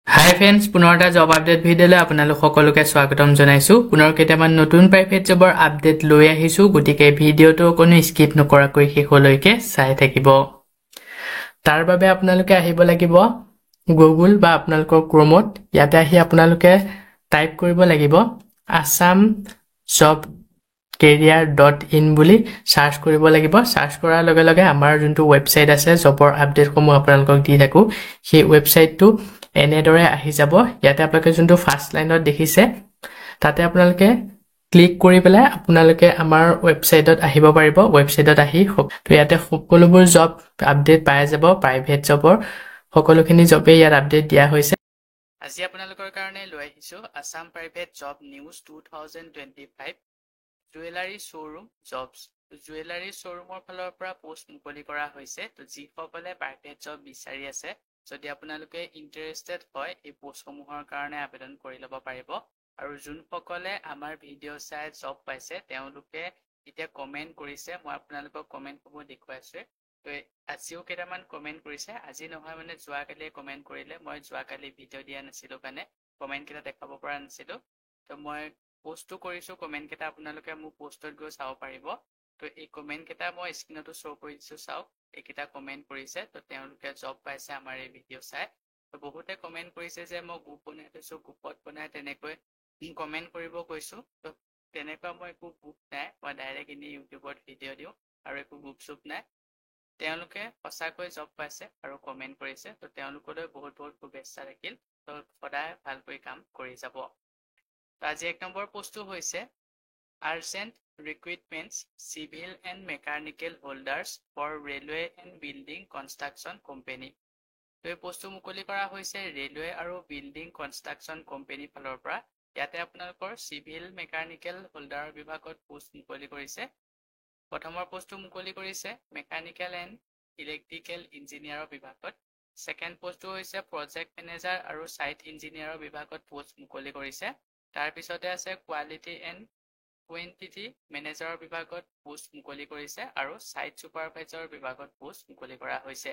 হাই friends, পুনৰ এটা job update ভিডিঅ'লৈ আপোনালোক সকলোকে স্বাগতম জনাইছোঁ। পুনৰ কেইটামান নতুন প্ৰাইভেট জবৰ আপডেট লৈ আহিছোঁ, গতিকে ভিডিঅ'টো কোনো স্কিপ নকৰাকৈ শেষলৈকে চাই থাকিব। তাৰ বাবে আপোনালোকে আহিব লাগিব গুগল বা আপোনালোকৰ ক্ৰমত। ইয়াতে আহি আপোনালোকে টাইপ কৰিব লাগিব আছাম জব career.in বুলি সাৰ্চ কৰিব লাগিব। সাৰ্চ কৰাৰ লগে লগে আমাৰ যোনটো ৱেবছাইট আছে, জবৰ আপডেটসমূহ আপোনালোকক দি থাকোঁ, সেই ৱেবছাইটটো এনেদৰে আহি যাব। ইয়াতে আপোনালোকে যোনটো ফাৰ্ষ্ট লাইনত দেখিছে, তাতে আপোনালোকে ক্লিক কৰি পেলাই আপোনালোকে আমাৰ ৱেবছাইটত আহিব পাৰিব। ৱেবছাইটত আহি তো ইয়াতে সকলোবোৰ জব আপডেট পাই যাব। প্ৰাইভেট জবৰ সকলোখিনি জবেই ইয়াত আপডেট দিয়া হৈছে। আজি আপোনালোকৰ কাৰণে লৈ আহিছোঁ Assam private job news 2025 jewellery showroom jobs. Jewellery শ্ব'ৰুমৰ ফালৰ পৰা পোষ্ট মুকলি কৰা হৈছে। তো যিসকলে প্ৰাইভেট জব বিচাৰি আছে, যদি আপোনালোকে ইণ্টাৰেষ্টেড হয়, এই পোষ্টসমূহৰ কাৰণে আবেদন কৰি ল'ব পাৰিব। আৰু যোনসকলে আমাৰ ভিডিঅ' চাই জব পাইছে, তেওঁলোকে এতিয়া কমেণ্ট কৰিছে। মই আপোনালোকক কমেণ্টসমূহ দেখুৱাইছোঁ। তো আজিও কেইটামান কমেণ্ট কৰিছে। আজি নহয় মানে যোৱাকালিয়ে কমেণ্ট কৰিলে। মই যোৱাকালি ভিডিঅ' দিয়া নাছিলোঁ কাৰণে কমেণ্টকেইটা দেখাব পৰা নাছিলোঁ। তো মই পোষ্টটো কৰিছোঁ, কমেণ্টকেইটা আপোনালোকে মোৰ পোষ্টত গৈ চাব পাৰিব। তো এই কমেণ্টকেইটা মই স্ক্ৰীণতো শ্ব' কৰি দিছোঁ, চাওক। এইকেইটা কমেণ্ট কৰিছে, তো তেওঁলোকে জব পাইছে আমাৰ এই ভিডিঅ' চাই। তো বহুতে কমেণ্ট কৰিছে যে মই গ্ৰুপ বনাই থৈছোঁ, গ্ৰুপত বনাই তেনেকৈ কমেণ্ট কৰিব কৈছোঁ। তো তেনেকুৱা মই একো গ্ৰুপ নাই, মই ডাইৰেক্ট এনেই ইউটিউবত ভিডিঅ' দিওঁ আৰু একো গ্ৰুপ চুপ নাই। তেওঁলোকে সঁচাকৈ জব পাইছে আৰু কমেণ্ট কৰিছে। তো তেওঁলোকলৈ বহুত বহুত শুভেচ্ছা থাকিল। তো সদায় ভালকৈ কাম কৰি যাব। তো আজি 1 নম্বৰ পোষ্টটো হৈছে urgent recruitments civil and mechanical holders for railway and building construction company. তো এই পোষ্টটো মুকলি কৰা হৈছে ৰেলৱে আৰু বিল্ডিং কনষ্ট্ৰাকশ্যন কোম্পানীৰ ফালৰ পৰা। ইয়াতে আপোনালোকৰ চিভিল মেকানিকেল হোল্ডাৰৰ বিভাগত পোষ্ট মুকলি কৰিছে। প্ৰথমৰ পোষ্টটো মুকলি কৰিছে মেকানিকেল এণ্ড ইলেক্ট্ৰিকেল ইঞ্জিনিয়াৰৰ বিভাগত। ছেকেণ্ড পোষ্টটো হৈছে প্ৰজেক্ট মেনেজাৰ আৰু ছাইট ইঞ্জিনিয়াৰৰ বিভাগত পোষ্ট মুকলি কৰিছে। তাৰপিছতে আছে কোৱালিটি এণ্ড কুৱেণ্টিটি মেনেজাৰৰ বিভাগত পোষ্ট মুকলি কৰিছে আৰু ছাইট ছুপাৰভাইজাৰৰ বিভাগত পোষ্ট মুকলি কৰা হৈছে।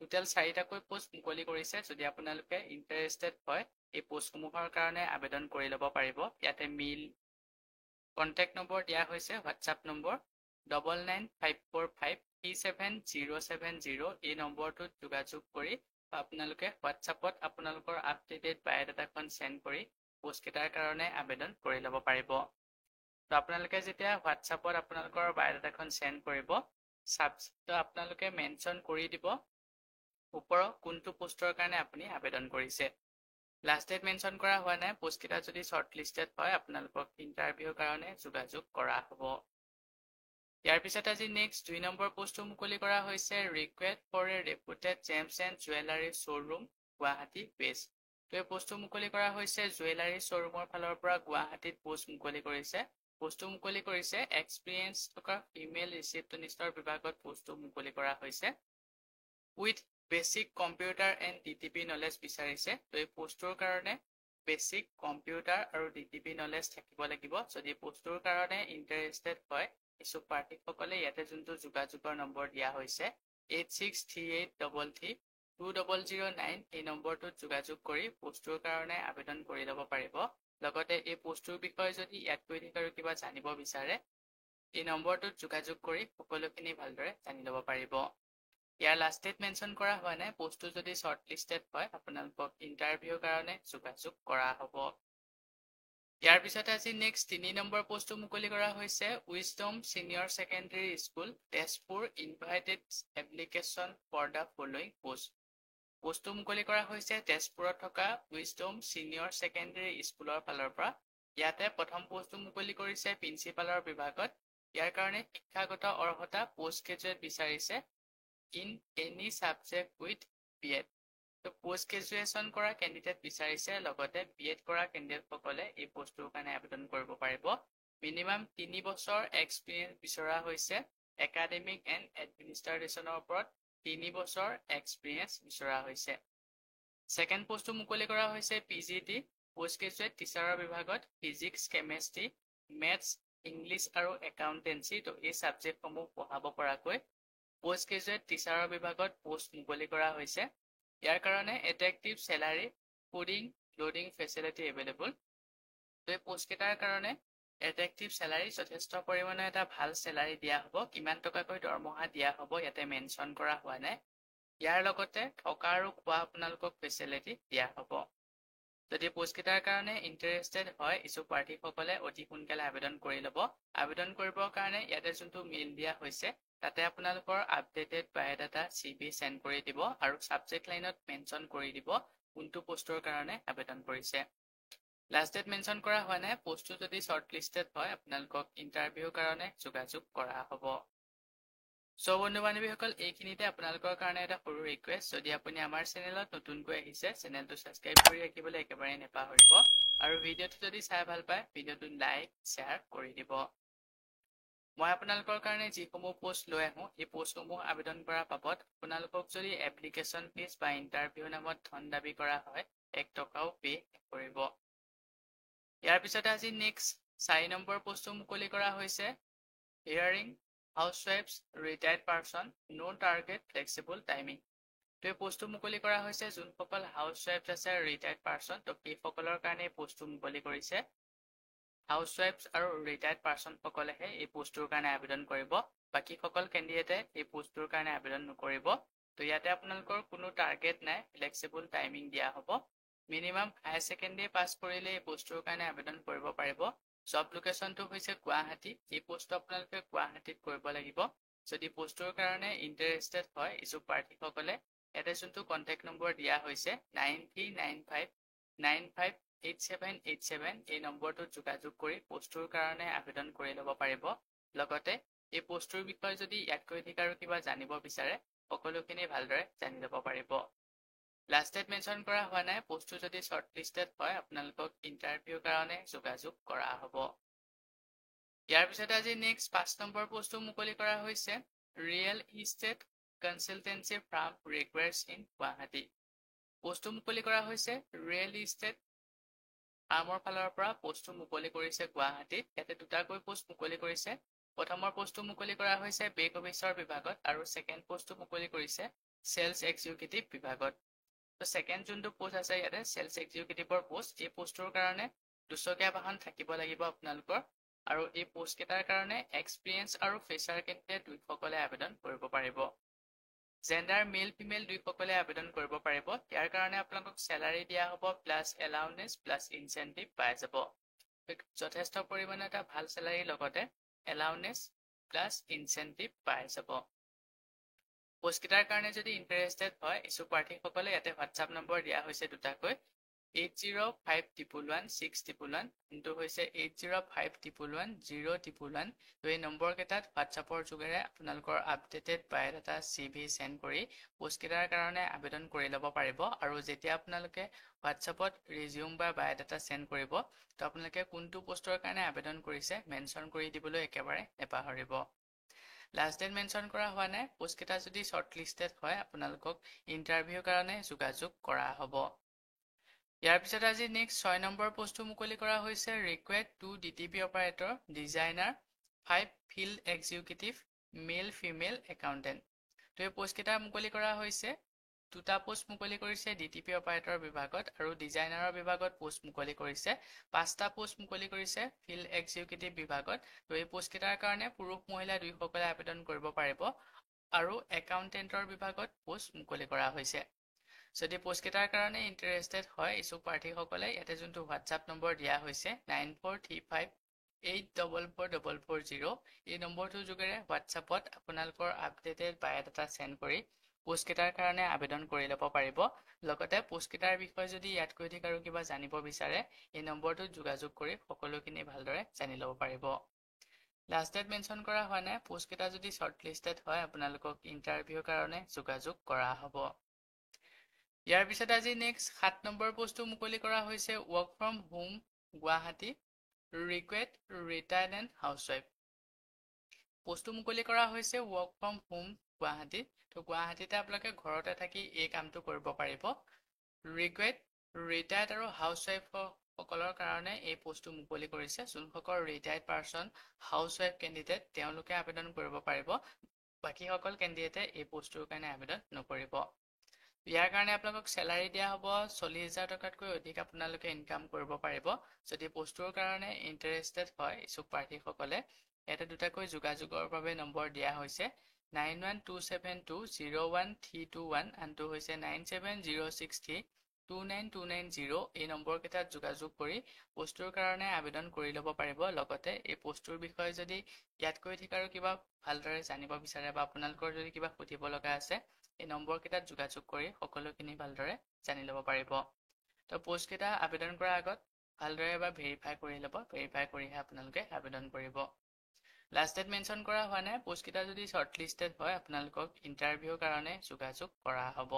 টোটেল 4টাকৈ পোষ্ট মুকলি কৰিছে। যদি আপোনালোকে ইণ্টাৰেষ্টেড হয়, এই পোষ্টসমূহৰ কাৰণে আবেদন কৰি ল'ব পাৰিব। ইয়াতে মেইল কণ্টেক্ট নম্বৰ দিয়া হৈছে, হোৱাটছআপ নম্বৰ 9954537070। এই নম্বৰটোত যোগাযোগ কৰি আপোনালোকে হোৱাটছআপত আপোনালোকৰ আপডেটেড বায়'ডাটাখন চেণ্ড কৰি পোষ্টকেইটাৰ কাৰণে আবেদন কৰি ল'ব পাৰিব। তো আপোনালোকে যেতিয়া হোৱাটছআপত আপোনালোকৰ বায়'ডাটাখন চেণ্ড কৰিব, ছাবজেক্টটো আপোনালোকে মেনশ্যন কৰি দিব ওপৰৰ কোনটো পোষ্টৰ কাৰণে আপুনি আবেদন কৰিছে। লাষ্ট ডেট মেনশ্যন কৰা হোৱা নাই। পোষ্টকেইটা যদি শ্বৰ্ট লিষ্টেড হয়, আপোনালোকক ইণ্টাৰভিউৰ কাৰণে যোগাযোগ কৰা হ'ব। ইয়াৰ পিছত আজি নেক্সট 2 নম্বৰ পোষ্টটো মুকলি কৰা হৈছে request for a reputed gems and jewellery showroom Guwahati west. তো এই পোষ্টটো মুকলি কৰা হৈছে জুৱেলাৰী শ্ব'ৰুমৰ ফালৰ পৰা গুৱাহাটীত পোষ্ট মুকলি কৰিছে। পোষ্টটো মুকলি কৰিছে এক্সপিৰিয়েঞ্চ থকা ফিমেল ৰিচিপশ্যনিষ্টৰ বিভাগত পোষ্টটো মুকলি কৰা হৈছে। With basic computer and DTP knowledge বিচাৰিছে। তো এই পোষ্টটোৰ কাৰণে বেছিক কম্পিউটাৰ আৰু DTP নলেজ থাকিব লাগিব। যদি পোষ্টটোৰ কাৰণে ইণ্টাৰেষ্টেড হয়, ইচ্ছুক প্ৰাৰ্থীসকলে ইয়াতে যোনটো যোগাযোগৰ নম্বৰ দিয়া হৈছে 8638332009, এই নম্বৰটোত যোগাযোগ কৰি পোষ্টটোৰ কাৰণে আবেদন কৰি ল'ব পাৰিব। লগতে এই পোষ্টটোৰ বিষয়ে যদি ইয়াতকৈ আৰু কিবা জানিব বিচাৰে, এই নম্বৰটোত যোগাযোগ কৰি সকলোখিনি ভালদৰে জানি ল'ব পাৰিব। ইয়াৰ লাষ্ট ডেট মেনশ্যন কৰা হোৱা নাই। পোষ্টটো যদি শ্বৰ্ট লিষ্টেড হয়, আপোনালোকক ইণ্টাৰভিউৰ কাৰণে যোগাযোগ কৰা হ'ব। ইয়াৰ পিছতে আজি নেক্সট 3 নম্বৰ পোষ্টটো মুকলি কৰা হৈছে Wisdom Senior Secondary School Tezpur invited application for the following post. পোষ্টটো মুকলি কৰা হৈছে তেজপুৰত থকা উইজডম ছিনিয়ৰ ছেকেণ্ডেৰী স্কুলৰ ফালৰ পৰা। ইয়াতে প্ৰথম পোষ্টটো মুকলি কৰিছে প্ৰিন্সিপালৰ বিভাগত। ইয়াৰ কাৰণে শিক্ষাগত অৰ্হতা পোষ্ট গ্ৰেজুৱেট বিচাৰিছে in any subject with BEd। তো পোষ্ট গ্ৰেজুৱেশ্যন কৰা কেণ্ডিডেট বিচাৰিছে। লগতে BEd কৰা কেণ্ডিডেটসকলে এই পোষ্টটোৰ কাৰণে আবেদন কৰিব পাৰিব। মিনিমাম 3 বছৰ এক্সপিৰিয়েঞ্চ বিচৰা হৈছে। একাডেমিক এণ্ড এডমিনিষ্ট্ৰেশ্যনৰ ওপৰত 3 বছৰ এক্সপিৰিয়েঞ্চ বিচৰা হৈছে। ছেকেণ্ড পোষ্টটো মুকলি কৰা হৈছে PGT পোষ্ট গ্ৰেজুৱেট টিচাৰৰ বিভাগত ফিজিক্স, কেমেষ্ট্ৰি, মেথছ, ইংলিছ আৰু একাউণ্টেঞ্চি। তো এই ছাবজেক্টসমূহ পঢ়াব পৰাকৈ পোষ্ট গ্ৰেজুৱেট টিচাৰৰ বিভাগত পোষ্ট মুকলি কৰা হৈছে। ইয়াৰ কাৰণে attractive salary fooding clothing facility available. তো এই পোষ্টকেইটাৰ কাৰণে এট্ৰেক্টিভ চেলাৰী, যথেষ্ট পৰিমাণে এটা ভাল চেলাৰী দিয়া হ'ব। কিমান টকাকৈ দৰমহা দিয়া হ'ব ইয়াতে মেনশ্যন কৰা হোৱা নাই। ইয়াৰ লগতে থকা আৰু খোৱা আপোনালোকক ফেচিলিটি দিয়া হ'ব। যদি পোষ্টকেইটাৰ কাৰণে ইণ্টাৰেষ্টেড হয় ইচ্ছুক প্ৰাৰ্থীসকলে অতি সোনকালে আবেদন কৰি ল'ব। আবেদন কৰিবৰ কাৰণে ইয়াতে যোনটো মেইল দিয়া হৈছে তাতে আপোনালোকৰ আপডেটেড বায়'ডাটা CV চেণ্ড কৰি দিব আৰু ছাবজেক্ট লাইনত মেনশ্যন কৰি দিব কোনটো পোষ্টৰ কাৰণে আবেদন কৰিছে। লাষ্ট ডেট মেনশ্যন কৰা হোৱা নাই। পোষ্টটো যদি শ্বৰ্ট লিষ্টেড হয় আপোনালোকক ইণ্টাৰভিউৰ কাৰণে যোগাযোগ কৰা হ'ব। সো বন্ধু বান্ধৱীসকল, এইখিনিতে আপোনালোকৰ কাৰণে এটা সৰু ৰিকুৱেষ্ট, যদি আপুনি আমাৰ চেনেলত নতুনকৈ আহিছে চেনেলটো ছাবস্ক্ৰাইব কৰি ৰাখিবলৈ একেবাৰে নাপাহৰিব আৰু ভিডিঅ'টো যদি চাই ভাল পায় ভিডিঅ'টো লাইক শ্বেয়াৰ কৰি দিব। মই আপোনালোকৰ কাৰণে যিসমূহ পোষ্ট লৈ আহোঁ এই পোষ্টসমূহ আবেদন কৰাৰ বাবদ আপোনালোকক যদি এপ্লিকেশ্যন ফিজ বা ইণ্টাৰভিউ নামত ধন দাবী কৰা হয় 1 টকাও পে কৰিব। ইয়াৰ পিছতে আজি নেক্সট 4 নম্বৰ পোষ্টটো মুকলি কৰা হৈছে হিয়াৰিং হাউচৱাইফছ ৰিটায়াৰ্ড পাৰ্চন নো টাৰ্গেট ফ্লেক্সিবল টাইমিং। তো এই পোষ্টটো মুকলি কৰা হৈছে যোনসকল হাউচৱাইফছ আছে ৰিটায়াৰ্ড পাৰ্চন, তো সেইসকলৰ কাৰণে এই পোষ্টটো মুকলি কৰিছে। হাউচৱাইফছ আৰু ৰিটায়াৰ্ড পাৰ্চনসকলেহে এই পোষ্টটোৰ কাৰণে আবেদন কৰিব। বাকীসকল কেণ্ডিডেটে এই পোষ্টটোৰ কাৰণে আবেদন নকৰিব। তো ইয়াতে আপোনালোকৰ কোনো টাৰ্গেট নাই, ফ্লেক্সিবল টাইমিং দিয়া হ'ব। মিনিমাম হায়াৰ ছেকেণ্ডেৰী পাছ কৰিলে এই পোষ্টটোৰ কাৰণে আবেদন কৰিব পাৰিব। জব লোকেশ্যনটো হৈছে গুৱাহাটী। এই পোষ্টটো আপোনালোকে গুৱাহাটীত কৰিব লাগিব। যদি পোষ্টটোৰ কাৰণে ইণ্টাৰেষ্টেড হয় ইচ্ছুক প্ৰাৰ্থীসকলে ইয়াতে যোনটো কণ্টেক্ট নম্বৰ দিয়া হৈছে 9395958787 এই নম্বৰটোত যোগাযোগ কৰি পোষ্টটোৰ কাৰণে আবেদন কৰি ল'ব পাৰিব। লগতে এই পোষ্টটোৰ বিষয়ে যদি ইয়াতকৈ অধিক আৰু কিবা জানিব বিচাৰে সকলোখিনি ভালদৰে জানি ল'ব পাৰিব। লাষ্ট ডেট মেনশ্যন কৰা হোৱা নাই। পোষ্টটো যদি শ্বৰ্ট লিষ্টেড হয় আপোনালোকক ইণ্টাৰভিউৰ কাৰণে যোগাযোগ কৰা হ'ব। ইয়াৰ পিছতে আজি নেক্সট 5 নম্বৰ পোষ্টটো মুকলি কৰা হৈছে real estate consultancy farm ৰিকুৱাৰ্ছ in Guwahati. পোষ্টটো মুকলি কৰা হৈছে ৰিয়েল ইষ্টেট ফাৰ্মৰ ফালৰ পৰা পোষ্টটো মুকলি কৰিছে গুৱাহাটীত। ইয়াতে দুটাকৈ পোষ্ট মুকলি কৰিছে। প্ৰথমৰ পোষ্টটো মুকলি কৰা হৈছে বেক অফিচৰ বিভাগত আৰু ছেকেণ্ড পোষ্টটো মুকলি কৰিছে চেলছ এক্সিকিউটিভ বিভাগত। তো ছেকেণ্ড যোনটো পোষ্ট আছে ইয়াতে চেলছ এক্সিকিউটিভৰ পোষ্ট, এই পোষ্টটোৰ কাৰণে দুচকীয়া বাহন থাকিব লাগিব আপোনালোকৰ আৰু এই পোষ্টকেইটাৰ কাৰণে এক্সপিৰিয়েঞ্চ আৰু ফ্ৰেচাৰ কেণ্ডিডেট দুয়োসকলে আবেদন কৰিব পাৰিব। জেণ্ডাৰ মেল ফিমেল দুয়োসকলে আবেদন কৰিব পাৰিব। ইয়াৰ কাৰণে আপোনালোকক চেলাৰী দিয়া হ'ব প্লাছ এলাউনেঞ্চ প্লাছ ইনচেণ্টিভ পাই যাব। যথেষ্ট পৰিমাণে এটা ভাল চেলাৰীৰ লগতে এলাউনেঞ্চ প্লাছ ইনচেণ্টিভ পাই যাব। পোষ্টকেইটাৰ কাৰণে যদি ইণ্টাৰেষ্টেড হয় ইচ্ছুক প্ৰাৰ্থীসকলে ইয়াতে হোৱাটছআপ নম্বৰ দিয়া হৈছে দুটাকৈ 8051116111 কিন্তু হৈছে 8051110111। তো এই নম্বৰকেইটাত হোৱাটছআপৰ যোগেৰে আপোনালোকৰ আপডেটেড বায়'ডাটা CV চেণ্ড কৰি পোষ্টকেইটাৰ কাৰণে আবেদন কৰি ল'ব পাৰিব। আৰু যেতিয়া আপোনালোকে হোৱাটছআপত ৰিজিউম বা বায়'ডাটা চেণ্ড কৰিব তো আপোনালোকে কোনটো পোষ্টৰ কাৰণে আবেদন কৰিছে মেনশ্যন কৰি দিবলৈ একেবাৰে নাপাহৰিব। লাষ্ট ডেট মেনশ্যন কৰা হোৱা নাই। পোষ্টকেইটা যদি শ্বৰ্ট লিষ্টেড হয় আপোনালোকক ইণ্টাৰভিউৰ কাৰণে যোগাযোগ কৰা হ'ব। ইয়াৰ পিছত আজি নেক্সট 6 নম্বৰ পোষ্টটো মুকলি কৰা হৈছে required to DTP operator designer 5 field executive male female accountant. তো এই পোষ্টকেইটা মুকলি কৰা হৈছে। দুটা পোষ্ট মুকলি কৰিছে DTP অপাৰেটৰ বিভাগত আৰু ডিজাইনাৰৰ বিভাগত পোষ্ট মুকলি কৰিছে। 5টা পোষ্ট মুকলি কৰিছে ফিল্ড এক্সিকিউটিভ বিভাগত। তো এই পোষ্টকেইটাৰ কাৰণে পুৰুষ মহিলা দুয়োসকলে আবেদন কৰিব পাৰিব আৰু একাউণ্টেণ্টৰ বিভাগত পোষ্ট মুকলি কৰা হৈছে। যদি পোষ্টকেইটাৰ কাৰণে ইণ্টাৰেষ্টেড হয় ইচ্ছুক প্ৰাৰ্থীসকলে ইয়াতে যোনটো হোৱাটছআপ নম্বৰ দিয়া হৈছে 9435844440 এই নম্বৰটোৰ যোগেৰে হোৱাটছআপত আপোনালোকৰ আপডেটেড বায়'ডাটা চেণ্ড কৰি পোষ্টকেইটাৰ কাৰণে আবেদন কৰি ল'ব পাৰিব। লগতে পোষ্টকেইটাৰ বিষয়ে যদি ইয়াতকৈ অধিক আৰু কিবা জানিব বিচাৰে এই নম্বৰটোত যোগাযোগ কৰি সকলোখিনি ভালদৰে জানি ল'ব পাৰিব। লাষ্ট ডেট মেনশ্যন কৰা হোৱা নাই। পোষ্টকেইটা যদি শ্বৰ্ট লিষ্টেড হয় আপোনালোকক ইণ্টাৰভিউৰ কাৰণে যোগাযোগ কৰা হ'ব। ইয়াৰ পিছতে আজি নেক্সট 7 নম্বৰ পোষ্টটো মুকলি কৰা হৈছে work from home Guwahati required retired and housewife. পোষ্টটো মুকলি কৰা হৈছে ৱৰ্ক ফ্ৰম হোম গুৱাহাটী। তো গুৱাহাটীতে আপোনালোকে ঘৰতে থাকি এই কামটো কৰিব পাৰিব। ৰিকুৱেড ৰিটায়াৰ্ড আৰু হাউচৱাইফসকলৰ কাৰণে এই পোষ্টটো মুকলি কৰিছে। যোনসকল ৰিটায়াৰ্ড পাৰ্চন হাউচৱাইফ কেণ্ডিডেট তেওঁলোকে আবেদন কৰিব পাৰিব। বাকীসকল কেণ্ডিডেটে এই পোষ্টটোৰ কাৰণে আবেদন নকৰিব। ইয়াৰ কাৰণে আপোনালোকক চেলাৰী দিয়া হ'ব 40,000 টকাতকৈ অধিক আপোনালোকে ইনকাম কৰিব পাৰিব যদি পোষ্টটোৰ কাৰণে ইণ্টাৰেষ্টেড হয় ইচ্ছুক প্ৰাৰ্থীসকলে। ইয়াতে দুটাকৈ যোগাযোগৰ বাবে নম্বৰ দিয়া হৈছে 9127201321 আনটো হৈছে 9706329290 এই নম্বৰকেইটাত যোগাযোগ কৰি পোষ্টটোৰ কাৰণে আবেদন কৰি ল'ব পাৰিব। লগতে এই পোষ্টটোৰ বিষয়ে যদি ইয়াতকৈ ঠিক আৰু কিবা ভালদৰে জানিব বিচাৰে বা আপোনালোকৰ যদি কিবা সুধিব লগা আছে এই নম্বৰকেইটাত যোগাযোগ কৰি সকলোখিনি ভালদৰে জানি ল'ব পাৰিব। তো পোষ্টকেইটা আবেদন কৰাৰ আগত ভালদৰে এবাৰ ভেৰিফাই কৰি ল'ব, ভেৰিফাই কৰিহে আপোনালোকে আবেদন কৰিব। লাষ্ট ডেট মেনশ্যন কৰা হোৱা নাই, পোষ্টকেইটা যদি শ্বৰ্টলিষ্টেড হয় আপোনালোকক ইণ্টাৰভিউৰ কাৰণে যোগাযোগ কৰা হ'ব।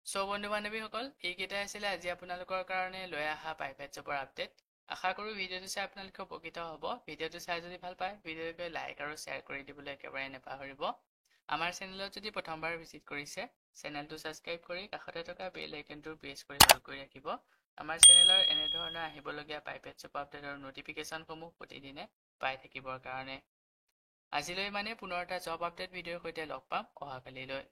চ' বন্ধু বান্ধৱীসকল, এইকেইটাই আছিলে আজি আপোনালোকৰ কাৰণে লৈ অহা প্ৰাইভেট জবৰ আপডেট। আশা কৰোঁ ভিডিঅ'টো চাই আপোনালোকে উপকৃত হ'ব। ভিডিঅ'টো চাই যদি ভাল পায় ভিডিঅ'টোকে লাইক আৰু শ্বেয়াৰ কৰি দিবলৈ একেবাৰে নাপাহৰিব। আমাৰ চেনেলত যদি প্ৰথমবাৰ ভিজিট কৰিছে চেনেলটো ছাবস্ক্ৰাইব কৰি কাষতে থকা বেল আইকনটো প্ৰেছ কৰি অল কৰি ৰাখিব। আমাৰ চেনেলৰ এনেধৰণৰ আহিবলগীয়া প্ৰাইভেট জব আপডেটৰ নটিফিকেশ্যনসমূহ প্ৰতিদিনে পাই থাকিবৰ কাৰণে। আজিলৈ মানে পুনৰ এটা জব আপডেট ভিডিঅ'ৰ সৈতে লগ পাম অহাকালিলৈ।